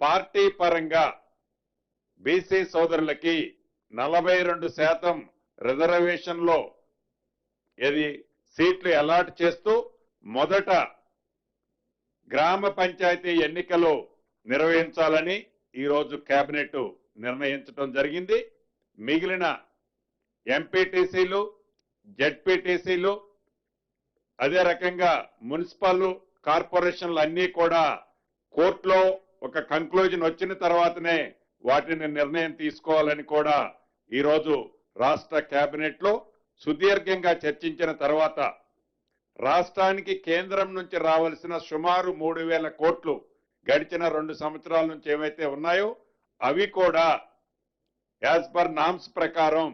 Party పరంగా BC సోదరులకి 42% రిజర్వేషన్లో సీట్లు అలాట్ చేస్తూ మొదట గ్రామ పంచాయతీ ఎన్నికలు నిర్వహించాలని ఈరోజు కేబినెట్ నిర్ణయించడం జరిగింది. మిగిలిన ఎంపీటీసీలు, జెడ్పీటీసీలు, అదే రకంగా మున్సిపల్ కార్పొరేషన్లు అన్నీ కూడా కోర్టులో ఒక కంక్లూజన్ వచ్చిన తర్వాతనే వాటిని నిర్ణయం తీసుకోవాలని కూడా ఈరోజు రాష్ట్ర కేబినెట్ లో సుదీర్ఘంగా చర్చించిన తర్వాత రాష్ట్రానికి కేంద్రం నుంచి రావాల్సిన సుమారు 3,000 కోట్లు గడిచిన 2 సంవత్సరాల నుంచి ఏవైతే ఉన్నాయో అవి కూడా యాజ్ పర్ నామ్స్ ప్రకారం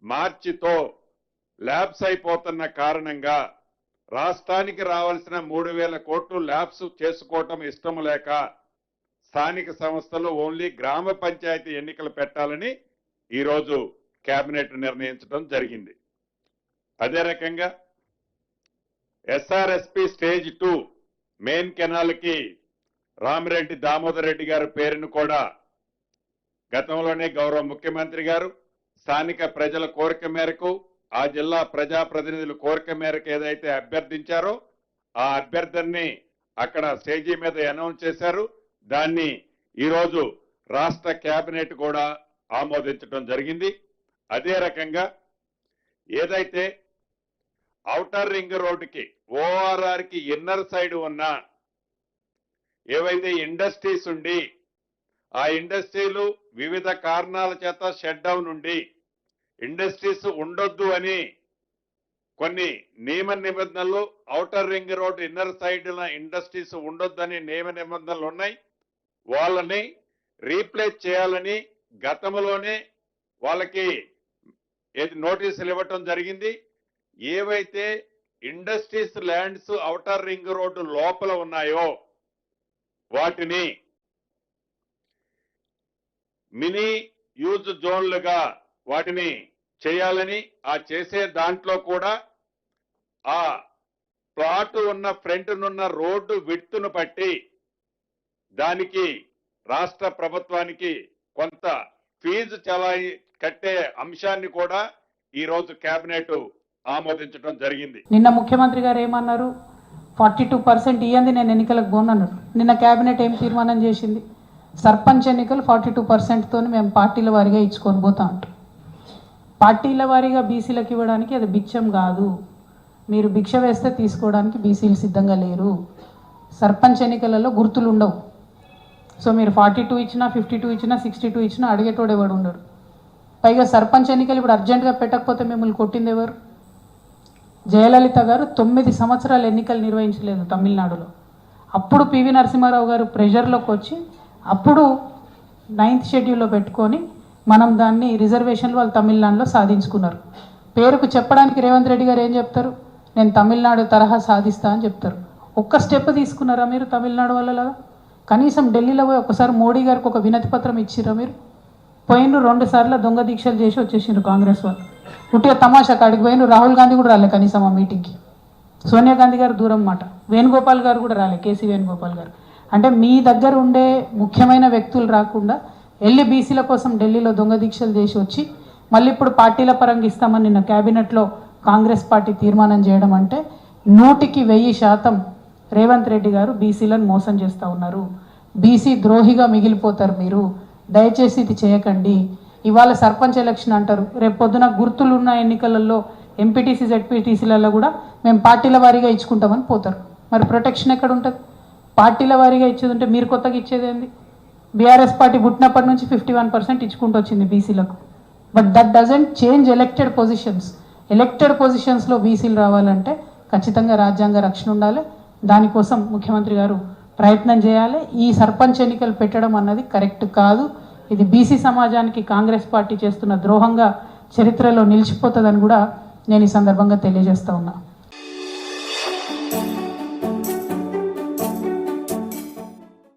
మార్చితో ల్యాబ్స్ అయిపోతున్న కారణంగా రాష్ట్రానికి రావాల్సిన 3,000 కోట్లు ల్యాబ్స్ చేసుకోవటం ఇష్టం లేక స్థానిక సంస్థలు ఓన్లీ గ్రామ పంచాయతీ ఎన్నికలు పెట్టాలని ఈరోజు కేబినెట్ నిర్ణయించడం జరిగింది. అదే రకంగా ఎస్ఆర్ఎస్పి స్టేజ్ 2 మెయిన్ కెనాల్ కి రామిరెడ్డి దామోదర్ రెడ్డి గారి పేరును కూడా గతంలోనే గౌరవ ముఖ్యమంత్రి గారు స్థానిక ప్రజల కోరిక మేరకు ఆ జిల్లా ప్రజాప్రతినిధుల కోరిక మేరకు ఏదైతే అభ్యర్థించారో ఆ అభ్యర్థిని అక్కడ స్టేజీ మీద అనౌన్స్ చేశారు. దాన్ని ఈరోజు రాష్ట్ర కేబినెట్ కూడా ఆమోదించడం జరిగింది. అదే రకంగా ఏదైతే ఔటర్ రింగ్ రోడ్డుకి ఓఆర్ఆర్ కి ఇన్నర్ సైడ్ ఉన్న ఏవైతే ఇండస్ట్రీస్ ఉండి ఆ ఇండస్ట్రీలు వివిధ కారణాల చేత షట్ డౌన్ ఉండి ఇండస్ట్రీస్ ఉండొద్దు అని కొన్ని నియమ నిబంధనలు outer ring road inner side industries ఉండొద్దని నియమ నిబంధనలు ఉన్నాయి. వాళ్ళని రీప్లేస్ చేయాలని గతంలోనే వాళ్ళకి నోటీసులు ఇవ్వటం జరిగింది. ఏవైతే industries lands outer ring road లోపల ఉన్నాయో వాటిని మినీ యూజ్ జోన్లుగా వాటిని చేయాలని ఆ చేసే దాంట్లో కూడా ఆ ప్లాట్ ఉన్న ఫ్రంట్ నున్న రోడ్డు విడ్త్ను బట్టి దానికి రాష్ట్ర ప్రభుత్వానికి కొంత ఫీజు కట్టే అంశాన్ని కూడా ఈ రోజు కేబినెట్ ఆమోదించడం జరిగింది. నిన్న ముఖ్యమంత్రి గారు ఏమన్నారు? 42% ఇయ్యంది నేను ఎన్నికలకు పోనన్నారు. నిన్న కేబినెట్ ఏం తీర్మానం చేసింది? సర్పంచ్ ఎన్నికలు 42%తో మేము పార్టీల వారీగా ఇచ్చుకొని పోతా ఉంటాం. పార్టీల వారీగా బీసీలకు ఇవ్వడానికి అది బిచ్చం కాదు. మీరు భిక్ష వేస్తే తీసుకోవడానికి బీసీలు సిద్ధంగా లేరు. సర్పంచ్ ఎన్నికలలో గుర్తులు ఉండవు. సో మీరు 42 ఇచ్చినా 52 ఇచ్చినా 62 ఇచ్చినా అడిగేటోడు ఎవడు ఉండడు. పైగా సర్పంచ్ ఎన్నికలు ఇప్పుడు అర్జెంటుగా పెట్టకపోతే మిమ్మల్ని కొట్టింది ఎవరు? జయలలిత గారు 9 సంవత్సరాలు ఎన్నికలు నిర్వహించలేదు తమిళనాడులో. అప్పుడు పివి నరసింహారావు గారు ప్రెషర్లోకి వచ్చి అప్పుడు 9th షెడ్యూల్లో పెట్టుకొని మనం దాన్ని రిజర్వేషన్లు వాళ్ళు తమిళనాడులో సాధించుకున్నారు. పేరుకు చెప్పడానికి రేవంత్ రెడ్డి గారు ఏం చెప్తారు? నేను తమిళనాడు తరహా సాధిస్తా అని చెప్తారు. ఒక్క స్టెప్ తీసుకున్నారా మీరు తమిళనాడు వాళ్ళలాగా? కనీసం ఢిల్లీలో పోయి ఒకసారి మోడీ గారికి ఒక వినతి పత్రం ఇచ్చిరా మీరు? పోయిన 2 సార్లు దొంగ దీక్షలు చేసి వచ్చేసిండ్రు కాంగ్రెస్ వాళ్ళు. ఉట్టిగా తమాషా కాడికి పోయిన రాహుల్ గాంధీ కూడా రాలే కనీసం ఆ మీటింగ్కి. సోనియా గాంధీ గారు దూరం మాట, వేణుగోపాల్ గారు కూడా రాలే, కేసీ వేణుగోపాల్ గారు. అంటే మీ దగ్గర ఉండే ముఖ్యమైన వ్యక్తులు రాకుండా వెళ్ళి బీసీల కోసం ఢిల్లీలో దొంగ దీక్షలు చేసి వచ్చి మళ్ళీ ఇప్పుడు పార్టీల పరంగా ఇస్తామని నిన్న క్యాబినెట్లో కాంగ్రెస్ పార్టీ తీర్మానం చేయడం అంటే 100% రేవంత్ రెడ్డి గారు బీసీలను మోసం చేస్తూ ఉన్నారు. బీసీ ద్రోహిగా మిగిలిపోతారు మీరు. దయచేసి ఇది చేయకండి. ఇవాళ సర్పంచ్ ఎలక్షన్ అంటారు, రేపు పొద్దున గుర్తులున్న ఎన్నికలలో ఎంపీటీసీ జెడ్పీటీసీలలో కూడా మేము పార్టీల వారీగా ఇచ్చుకుంటామని పోతారు. మరి ప్రొటెక్షన్ ఎక్కడ ఉంటుంది? పార్టీల వారీగా ఇచ్చేది ఉంటే మీరు కొత్తగా ఇచ్చేది ఏంది? బీఆర్ఎస్ పార్టీ పుట్టినప్పటి నుంచి 51% ఇచ్చుకుంటూ వచ్చింది బీసీలకు. But that doesn't change elected positions. Elected పొజిషన్స్లో బీసీలు రావాలంటే ఖచ్చితంగా రాజ్యాంగ రక్షణ ఉండాలి. దానికోసం ముఖ్యమంత్రి గారు ప్రయత్నం చేయాలి. ఈ సర్పంచ్ ఎన్నికలు పెట్టడం అన్నది కరెక్ట్ కాదు. ఇది బీసీ సమాజానికి కాంగ్రెస్ పార్టీ చేస్తున్న ద్రోహంగా చరిత్రలో నిలిచిపోతుందని కూడా నేను ఈ సందర్భంగా తెలియజేస్తా ఉన్నా.